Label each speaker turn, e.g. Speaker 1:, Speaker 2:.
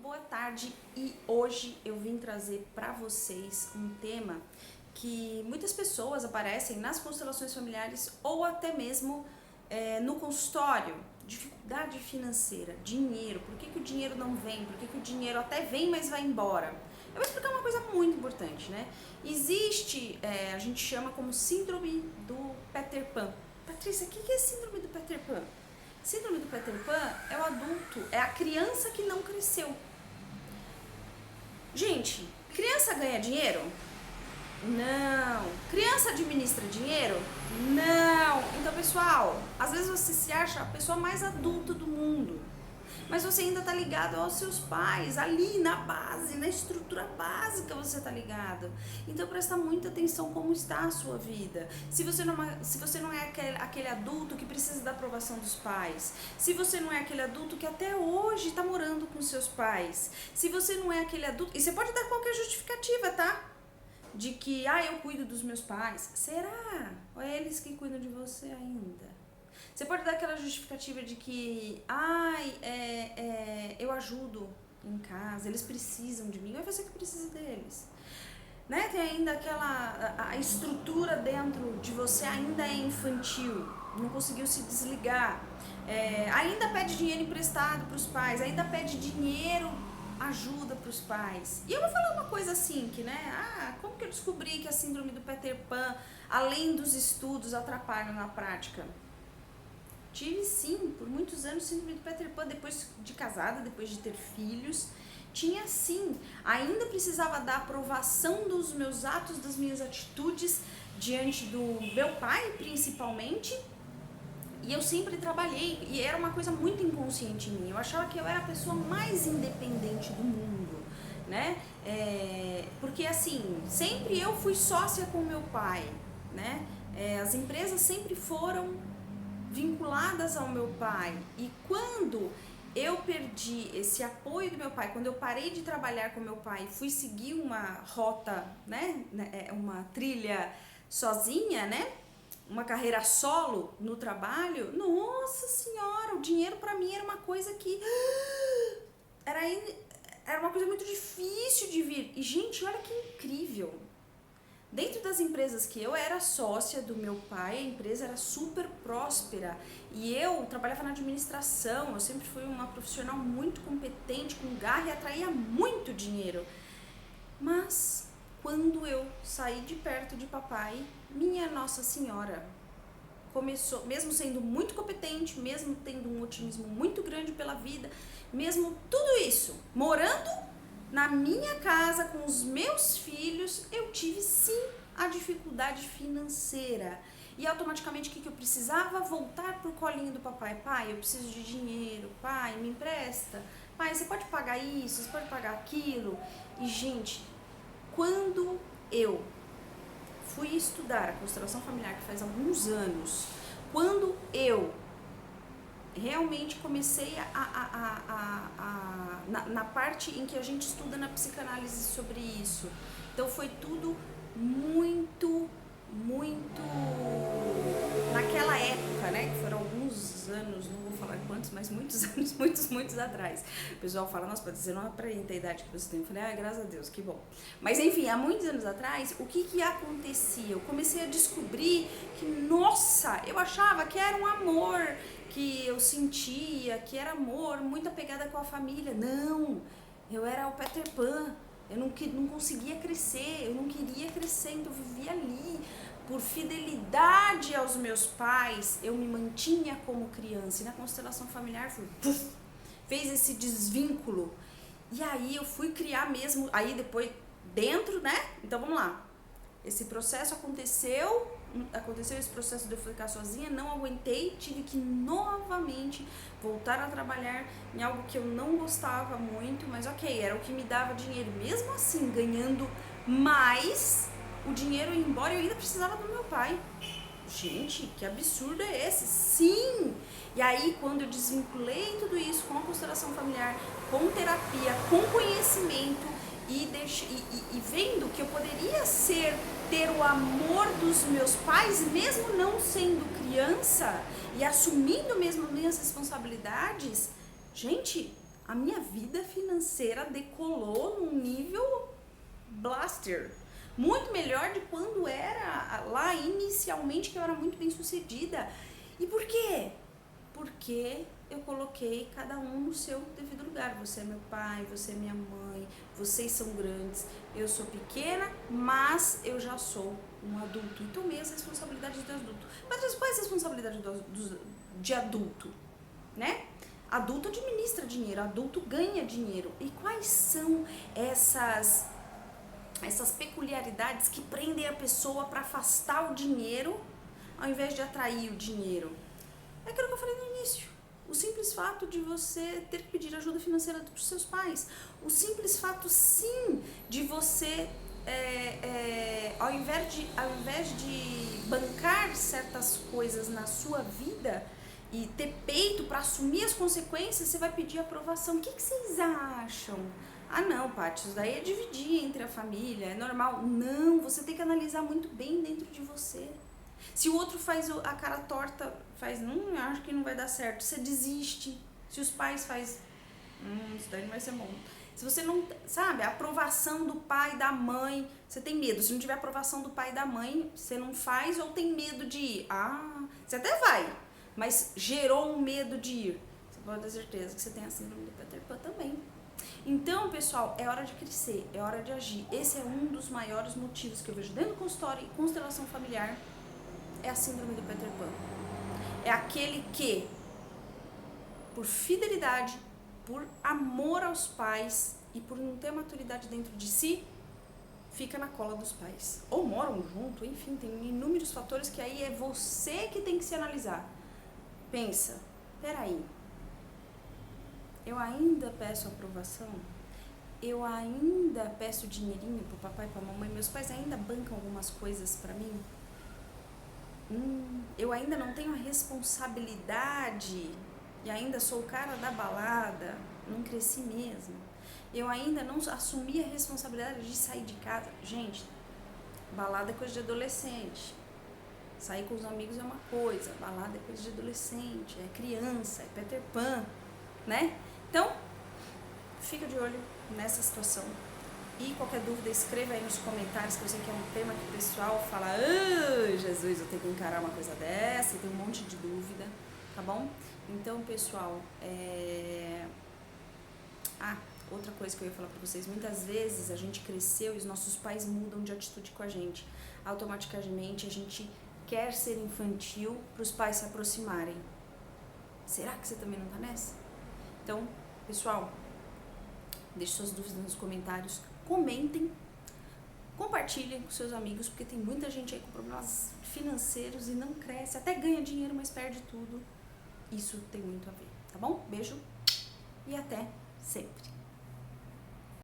Speaker 1: boa tarde e hoje eu vim trazer para vocês um tema que muitas pessoas aparecem nas constelações familiares ou até mesmo no consultório. Dificuldade financeira, dinheiro, por que o dinheiro não vem, por que o dinheiro até vem, mas vai embora. Eu vou explicar uma coisa muito importante, né? Existe, a gente chama como síndrome do Peter Pan. Patrícia, o que é síndrome do Peter Pan? Síndrome do Peter Pan é o adulto, é a criança que não cresceu. Gente, criança ganha dinheiro? Não. Criança administra dinheiro? Não. Então, pessoal, às vezes você se acha a pessoa mais adulta do mundo, mas você ainda tá ligado aos seus pais, ali na base, na estrutura básica você tá ligado. Então presta muita atenção como está a sua vida. Se você não é aquele adulto que precisa da aprovação dos pais, se você não é aquele adulto que até hoje tá morando com seus pais, se você não é aquele adulto, e você pode dar qualquer justificativa, tá? De que, eu cuido dos meus pais. Será? Ou é eles que cuidam de você ainda? Você pode dar aquela justificativa de que, eu ajudo em casa, eles precisam de mim, ou é você que precisa deles. Né? Tem ainda a estrutura dentro de você ainda é infantil, não conseguiu se desligar, ainda pede dinheiro emprestado para os pais, ainda pede dinheiro, ajuda para os pais. E eu vou falar uma coisa assim, que como que eu descobri que a síndrome do Peter Pan, além dos estudos, atrapalha na prática? Tive sim, por muitos anos, síndrome do Peter Pan, depois de casada, depois de ter filhos, tinha sim, ainda precisava da aprovação dos meus atos, das minhas atitudes diante do meu pai, principalmente, e eu sempre trabalhei, e era uma coisa muito inconsciente em mim, eu achava que eu era a pessoa mais independente do mundo, né, porque assim, sempre eu fui sócia com meu pai, né, as empresas sempre foram vinculadas ao meu pai, e quando eu perdi esse apoio do meu pai, quando eu parei de trabalhar com meu pai e fui seguir uma rota, né, uma trilha sozinha, né, uma carreira solo no trabalho, nossa senhora, o dinheiro pra mim era uma coisa que era uma coisa muito difícil de vir. E gente, olha que incrível, dentro das empresas que eu era sócia do meu pai, a empresa era super próspera e eu trabalhava na administração, eu sempre fui uma profissional muito competente, com garra, e atraía muito dinheiro. Mas quando eu saí de perto de papai, minha Nossa Senhora, começou, mesmo sendo muito competente, mesmo tendo um otimismo muito grande pela vida, mesmo tudo isso, morando na minha casa, com os meus filhos, eu tive sim a dificuldade financeira. E automaticamente o que eu precisava? Voltar pro colinho do papai. Pai, eu preciso de dinheiro. Pai, me empresta. Pai, você pode pagar isso? Você pode pagar aquilo? E gente, quando eu fui estudar a constelação familiar, que faz alguns anos, quando eu realmente comecei na parte em que a gente estuda na psicanálise sobre isso. Então foi tudo muito naquela época, né, que foram alguns anos, não vou falar quantos, mas muitos anos, muitos atrás. O pessoal fala, nossa, pode dizer, não aparenta a idade que você tem. Eu falei, graças a Deus, que bom. Mas enfim, há muitos anos atrás, o que acontecia? Eu comecei a descobrir que, nossa, eu achava que era um amor, que eu sentia, que era amor, muita pegada com a família. Não, eu era o Peter Pan, eu não conseguia crescer, eu não queria crescer, então eu vivia ali. Por fidelidade aos meus pais, eu me mantinha como criança, e na constelação familiar fez esse desvínculo. E aí eu fui criar mesmo, aí depois dentro, né? Então vamos lá, esse processo aconteceu esse processo de eu ficar sozinha, não aguentei, tive que novamente voltar a trabalhar em algo que eu não gostava muito, mas ok, era o que me dava dinheiro, mesmo assim, ganhando mais, o dinheiro ia embora e eu ainda precisava do meu pai. Gente, que absurdo é esse? Sim! E aí, quando eu desvinculei tudo isso com a constelação familiar, com terapia, com conhecimento, e vendo que eu poderia ter o amor dos meus pais, mesmo não sendo criança, e assumindo mesmo minhas responsabilidades, gente, a minha vida financeira decolou num nível blaster. Muito melhor de quando era lá inicialmente, que eu era muito bem sucedida. E por quê? Porque eu coloquei cada um no seu devido lugar. Você é meu pai, você é minha mãe, vocês são grandes, eu sou pequena, mas eu já sou um adulto. E tomei as responsabilidades de adulto. Mas qual é a responsabilidade de adulto? Né? Adulto administra dinheiro, adulto ganha dinheiro. E quais são essas peculiaridades que prendem a pessoa para afastar o dinheiro ao invés de atrair o dinheiro? É aquilo que eu falei no início. O simples fato de você ter que pedir ajuda financeira dos seus pais. O simples fato, sim, de você, ao invés de bancar certas coisas na sua vida e ter peito para assumir as consequências, você vai pedir aprovação. O que vocês acham? Ah, não, Paty, isso daí é dividir entre a família, é normal. Não, você tem que analisar muito bem dentro de você. Se o outro faz a cara torta, eu acho que não vai dar certo, você desiste. Se os pais fazem, isso daí não vai ser bom. Se você não, sabe, a aprovação do pai e da mãe, você tem medo. Se não tiver aprovação do pai e da mãe, você não faz ou tem medo de ir. Você até vai, mas gerou um medo de ir. Você pode ter certeza que você tem a síndrome do Peter Pan também. Então, pessoal, é hora de crescer, é hora de agir. Esse é um dos maiores motivos que eu vejo dentro do consultório e constelação familiar, é a síndrome do Peter Pan. É aquele que, por fidelidade, por amor aos pais e por não ter maturidade dentro de si, fica na cola dos pais. Ou moram junto, enfim, tem inúmeros fatores que aí é você que tem que se analisar. Pensa, peraí, eu ainda peço aprovação? Eu ainda peço dinheirinho pro papai e pra mamãe? Meus pais ainda bancam algumas coisas pra mim? Eu ainda não tenho a responsabilidade e ainda sou o cara da balada, não cresci mesmo. Eu ainda não assumi a responsabilidade de sair de casa. Gente, balada é coisa de adolescente. Sair com os amigos é uma coisa, balada é coisa de adolescente, é criança, é Peter Pan, né? Então, fica de olho nessa situação. E qualquer dúvida, escreva aí nos comentários, que eu sei que é um tema que o pessoal fala: Jesus, eu tenho que encarar uma coisa dessa, e tem um monte de dúvida, tá bom? Então, pessoal, outra coisa que eu ia falar pra vocês: muitas vezes a gente cresceu e os nossos pais mudam de atitude com a gente. Automaticamente a gente quer ser infantil para os pais se aproximarem. Será que você também não tá nessa? Então, pessoal, deixe suas dúvidas nos comentários, comentem, compartilhem com seus amigos, porque tem muita gente aí com problemas financeiros e não cresce, até ganha dinheiro, mas perde tudo. Isso tem muito a ver, tá bom? Beijo e até sempre!